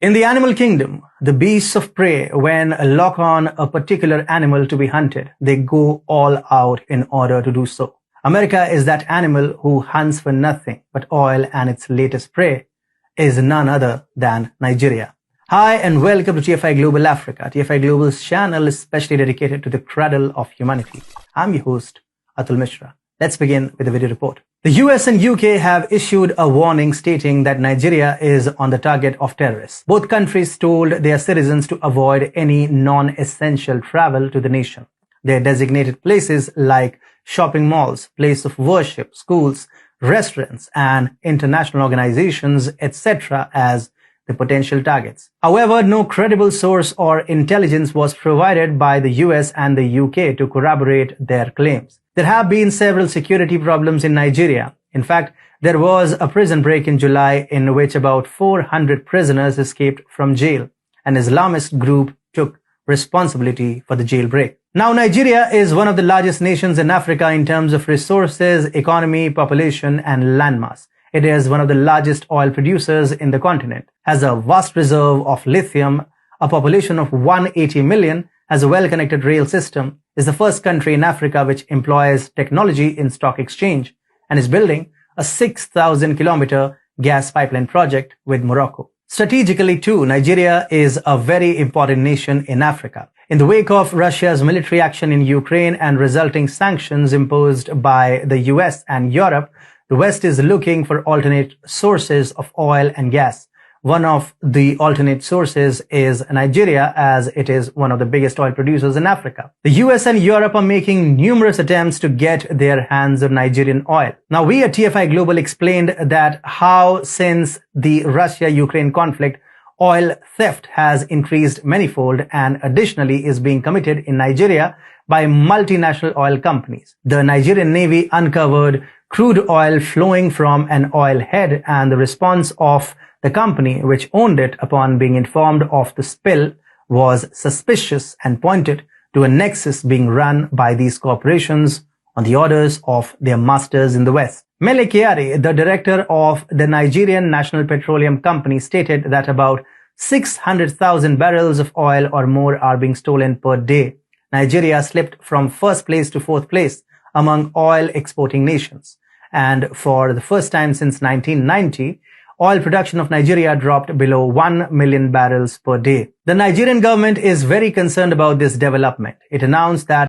In the animal kingdom, the beasts of prey, when lock on a particular animal to be hunted, they go all out in order to do so. America is that animal who hunts for nothing but oil, and its latest prey is none other than Nigeria. Hi and welcome to TFI Global Africa, TFI Global's channel especially dedicated to the cradle of humanity. I'm your host, Atul Mishra. Let's begin with the video report. The US and UK have issued a warning stating that Nigeria is on the target of terrorists. Both countries told their citizens to avoid any non-essential travel to the nation. Their designated places like shopping malls, places of worship, schools, restaurants, and international organizations, etc. as the potential targets. However, no credible source or intelligence was provided by the US and the UK to corroborate their claims. There have been several security problems in Nigeria. In fact, there was a prison break in July in which about 400 prisoners escaped from jail. An Islamist group took responsibility for the jailbreak. Now, Nigeria is one of the largest nations in Africa in terms of resources, economy, population, and landmass. It is one of the largest oil producers in the continent, has a vast reserve of lithium, a population of 180 million, has a well-connected rail system, is the first country in Africa which employs technology in stock exchange, and is building a 6,000-kilometer gas pipeline project with Morocco. Strategically too, Nigeria is a very important nation in Africa. In the wake of Russia's military action in Ukraine and resulting sanctions imposed by the US and Europe, the West is looking for alternate sources of oil and gas. One of the alternate sources is Nigeria, as it is one of the biggest oil producers in Africa. The US and Europe are making numerous attempts to get their hands on Nigerian oil. Now, we at TFI Global explained that how since the Russia-Ukraine conflict, oil theft has increased manifold and additionally is being committed in Nigeria by multinational oil companies. The Nigerian Navy uncovered crude oil flowing from an oil head, and the response of the company which owned it upon being informed of the spill was suspicious and pointed to a nexus being run by these corporations on the orders of their masters in the West. MELE KYARI, the director of the Nigerian National Petroleum Company, stated that about 600,000 barrels of oil or more are being stolen per day. Nigeria slipped from first place to fourth place among oil exporting nations. And for the first time since 1990, oil production of Nigeria dropped below 1 million barrels per day. The Nigerian government is very concerned about this development. It announced that